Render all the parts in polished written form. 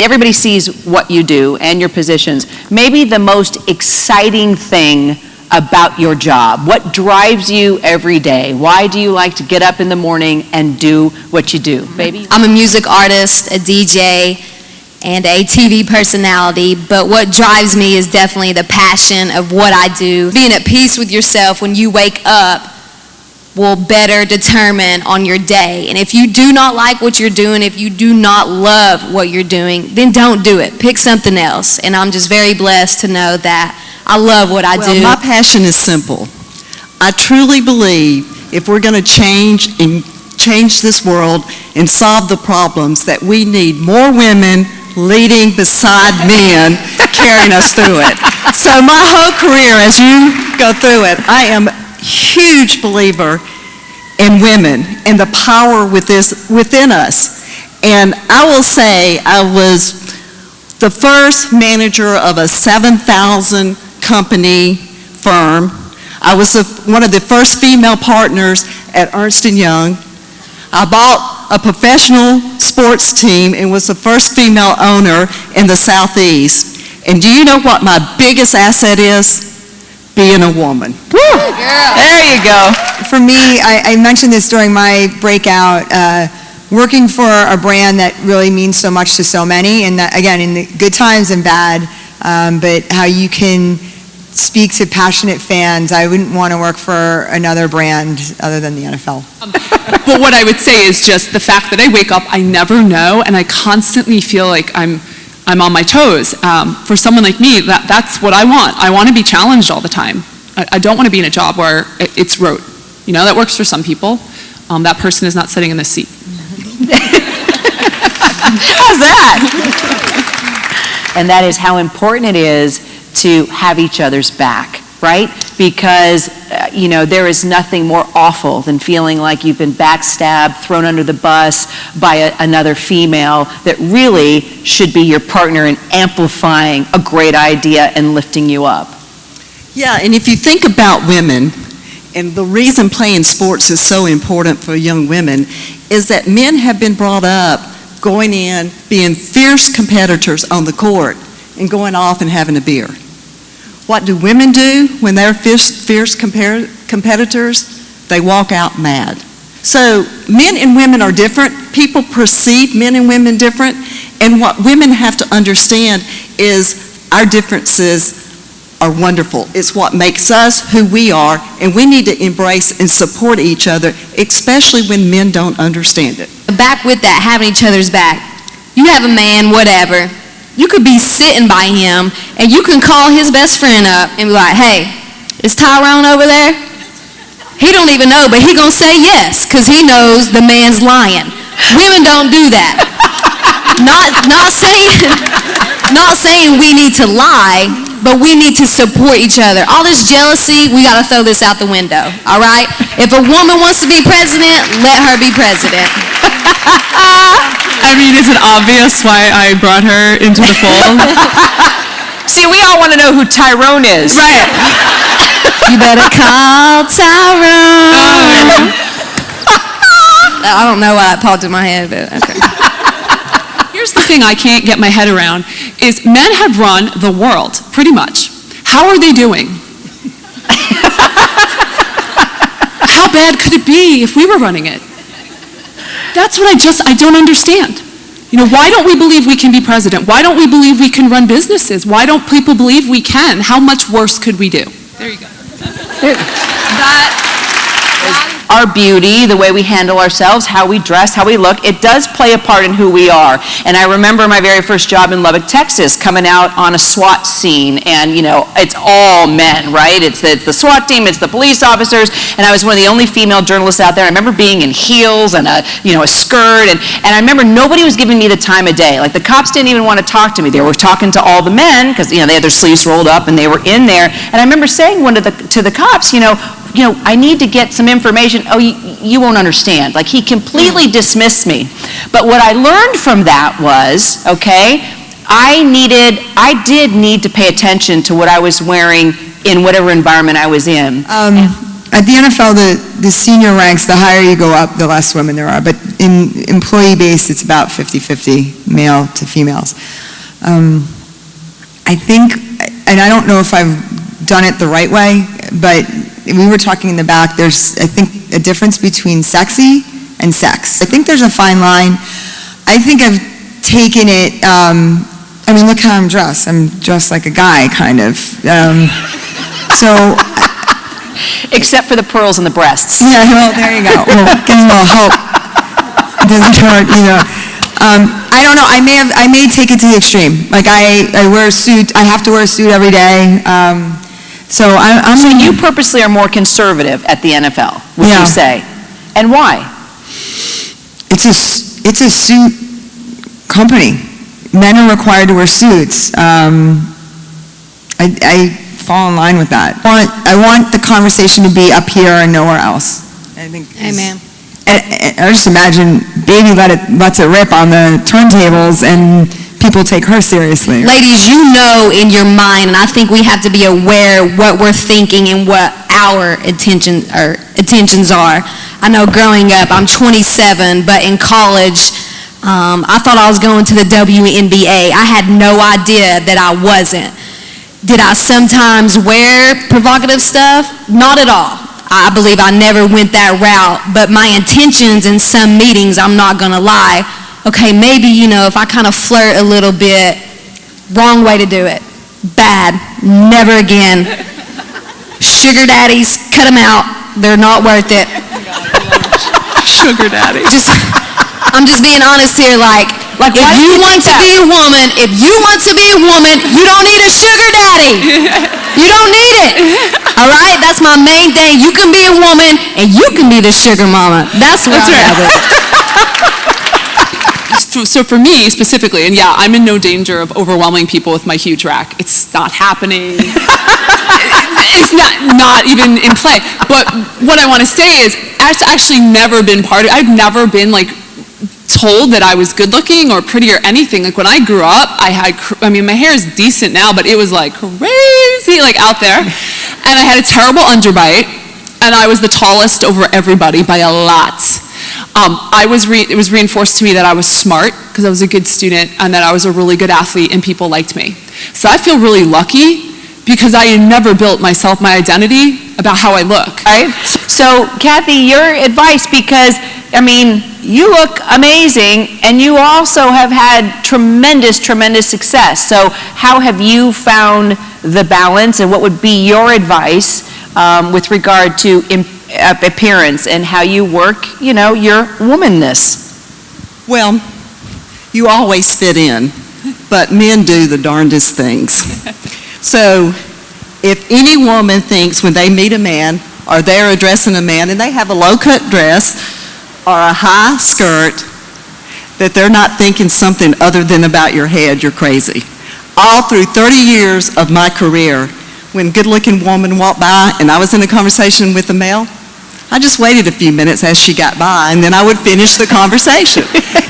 Everybody sees what you do and your positions. Maybe the most exciting thing about your job. What drives you every day? Why do you like to get up in the morning and do what you do? Baby? I'm a music artist, a DJ, and a TV personality, but what drives me is definitely the passion of what I do. Being at peace with yourself when you wake up will better determine on your day. And if you do not like what you're doing, if you do not love what you're doing, then don't do it. Pick something else. And I'm just very blessed to know that I love what I do. My passion is simple. I truly believe if we're going to change this world and solve the problems, that we need more women leading beside men, carrying us through it. So my whole career, as you go through it, I am huge believer in women and the power within us. And I will say I was the first manager of a 7,000 company firm. I was one of the first female partners at Ernst & Young. I bought a professional sports team and was the first female owner in the Southeast. And do you know what my biggest asset is? Being a woman. Woo! There you go. For me, I mentioned this during my breakout, working for a brand that really means so much to so many, and that, again, in the good times and bad, but how you can speak to passionate fans. I wouldn't want to work for another brand other than the NFL. But what I would say is just the fact that I wake up, I never know, and I constantly feel like I'm on my toes. For someone like me, that's what I want. I want to be challenged all the time. I don't want to be in a job where it's rote. You know, that works for some people. That person is not sitting in this seat. How's that? And that is how important it is to have each other's back, right? Because, there is nothing more awful than feeling like you've been backstabbed, thrown under the bus by another female that really should be your partner in amplifying a great idea and lifting you up. Yeah, and if you think about women, and the reason playing sports is so important for young women is that men have been brought up going in, being fierce competitors on the court, and going off and having a beer. What do women do when they're fierce competitors? They walk out mad. So men and women are different. People perceive men and women different. And what women have to understand is our differences are wonderful. It's what makes us who we are, and we need to embrace and support each other, especially when men don't understand it. Back with that, having each other's back. You have a man, whatever. You could be sitting by him, and you can call his best friend up and be like, hey, is Tyrone over there? He don't even know, but he gonna say yes, because he knows the man's lying. Women don't do that. Not saying we need to lie, but we need to support each other. All this jealousy, we gotta throw this out the window, all right? If a woman wants to be president, let her be president. I mean, is it obvious why I brought her into the fold? See, we all want to know who Tyrone is. Right. You better call Tyrone. I don't know why it popped in my head, but okay. Here's the thing I can't get my head around, is men have run the world, pretty much. How are they doing? How bad could it be if we were running it? That's what I don't understand. Why don't we believe we can be president? Why don't we believe we can run businesses? Why don't people believe we can? How much worse could we do? There you go. Our beauty, the way we handle ourselves, how we dress, how we look, it does play a part in who we are. And I remember my very first job in Lubbock, Texas, coming out on a SWAT scene, and it's all men, right? It's the SWAT team, it's the police officers, and I was one of the only female journalists out there. I remember being in heels and a skirt, and I remember nobody was giving me the time of day. Like, the cops didn't even want to talk to me. They were talking to all the men, because they had their sleeves rolled up and they were in there. And I remember saying to the cops, I need to get some information. Oh, you won't understand. Like, he completely dismissed me. But what I learned from that was, I did need to pay attention to what I was wearing in whatever environment I was in. I at the NFL, the senior ranks, the higher you go up, the less women there are. But in employee base, it's about 50-50, male to females. I think, and I don't know if I've done it the right way, but we were talking in the back, there's, I think, a difference between sexy and sex. I think there's a fine line. I think I've taken it, I mean, look how I'm dressed. I'm dressed like a guy, kind of. So... Except for the pearls and the breasts. Yeah, well, there you go. Well, give me a little help. It doesn't hurt, you know. I don't know. I may take it to the extreme. Like I wear a suit. I have to wear a suit every day. So I'm. So you purposely are more conservative at the NFL, would you say? And why? It's a suit company. Men are required to wear suits. I fall in line with that. I want the conversation to be up here and nowhere else. I think. Amen. And I just imagine Baby lets it rip on the turntables and people take her seriously. Ladies, you know in your mind, and I think we have to be aware what we're thinking and what our intentions are. I know growing up, I'm 27, but in college, I thought I was going to the WNBA. I had no idea that I wasn't. Did I sometimes wear provocative stuff? Not at all. I believe I never went that route, but my intentions in some meetings, I'm not gonna lie, okay, maybe, you know, if I kind of flirt a little bit, wrong way to do it. Bad, never again. Sugar daddies, cut them out. They're not worth it. Sugar daddy. I'm just being honest here, like if you want to be a woman, you don't need a sugar daddy. You don't need it. All right? That's my main thing. You can be a woman and you can be the sugar mama. That's where I'm at with it. So for me specifically, and yeah, I'm in no danger of overwhelming people with my huge rack. It's not happening. It's not even in play. But what I want to say is, it's actually never been part of it. I've never been like told that I was good looking or pretty or anything. Like when I grew up, I mean, my hair is decent now, but it was like crazy, like out there. And I had a terrible underbite, and I was the tallest over everybody by a lot. It was reinforced to me that I was smart because I was a good student and that I was a really good athlete and people liked me. So I feel really lucky because I had never built my identity about how I look. Right? So, Kathy, your advice, because, I mean, you look amazing and you also have had tremendous, tremendous success. So how have you found the balance, and what would be your advice with regard to appearance and how you work, you know, your womanness? Well, you always fit in, but men do the darndest things. So if any woman thinks when they meet a man or they're addressing a man and they have a low-cut dress or a high skirt, that they're not thinking something other than about your head, you're crazy. All through 30 years of my career, when a good-looking woman walked by and I was in a conversation with a male, I just waited a few minutes as she got by, and then I would finish the conversation.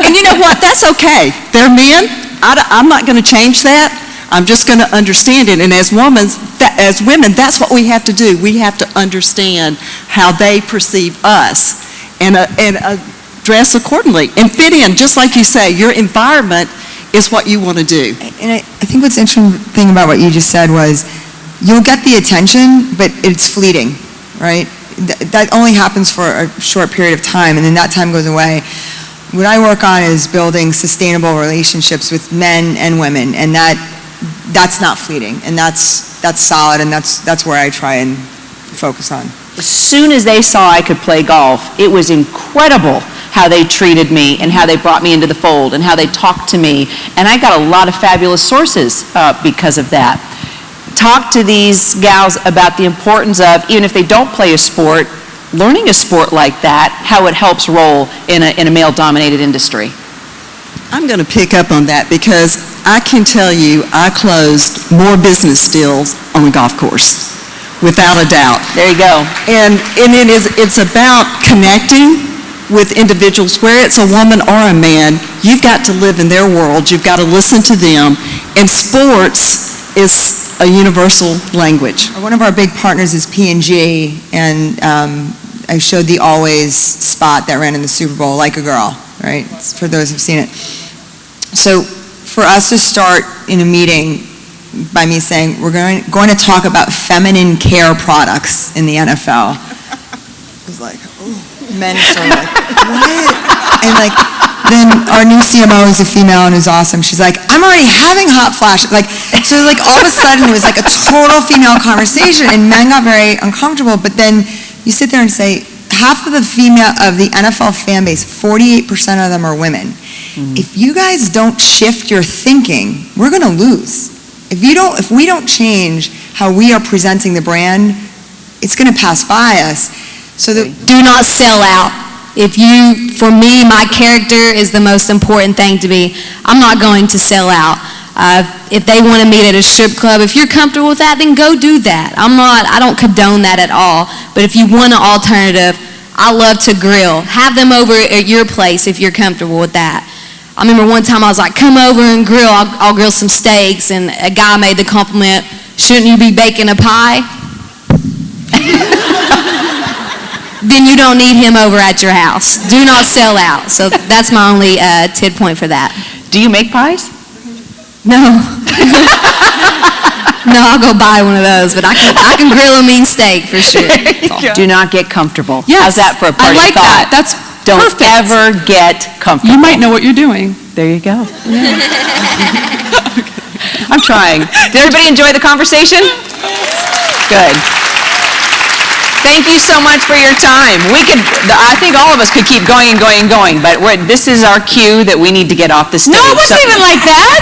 And you know what? That's okay. They're men. I'm not going to change that. I'm just going to understand it. And as women, that's what we have to do. We have to understand how they perceive us and dress accordingly and fit in. Just like you say, your environment is what you want to do. And I think what's interesting about what you just said was you'll get the attention, but it's fleeting, right? That only happens for a short period of time, and then that time goes away. What I work on is building sustainable relationships with men and women, and that's not fleeting, and that's solid, and that's where I try and focus on. As soon as they saw I could play golf, it was incredible how they treated me and how they brought me into the fold and how they talked to me, and I got a lot of fabulous sources because of that. Talk to these gals about the importance of, even if they don't play a sport, learning a sport like that, how it helps roll in a male-dominated industry. I'm going to pick up on that because I can tell you I closed more business deals on the golf course, without a doubt. There you go. And it's about connecting with individuals, where it's a woman or a man. You've got to live in their world. You've got to listen to them. And sports is a universal language. One of our big partners is P&G, and I showed the Always spot that ran in the Super Bowl, Like a Girl, right? It's for those who've seen it. So for us to start in a meeting by me saying, we're going to talk about feminine care products in the NFL, it was like, oh, men are like, what? And like, then our new CMO is a female and is awesome. She's like, I'm already having hot flashes. Like, so like all of a sudden it was like a total female conversation, and men got very uncomfortable. But then you sit there and say, half of the NFL fan base, 48% of them are women. Mm-hmm. If you guys don't shift your thinking, we're going to lose. If we don't change how we are presenting the brand, it's going to pass by us. So do not sell out. For me, my character is the most important thing to me. I'm not going to sell out. If they want to meet at a strip club, if you're comfortable with that, then go do that. I don't condone that at all. But if you want an alternative, I love to grill. Have them over at your place if you're comfortable with that. I remember one time I was like, come over and grill. I'll grill some steaks. And a guy made the compliment, shouldn't you be baking a pie? Then you don't need him over at your house. Do not sell out. So that's my only tid point for that. Do you make pies? No. No, I'll go buy one of those, but I can grill a mean steak for sure. Do not get comfortable. Yes. How's that for a party I like thought? that. That's Don't perfect. ever get comfortable. You might know what you're doing. There you go. I'm trying. Did everybody enjoy the conversation? Good. Thank you so much for your time. I think all of us could keep going and going and going, but this is our cue that we need to get off the stage. No, it wasn't even like that.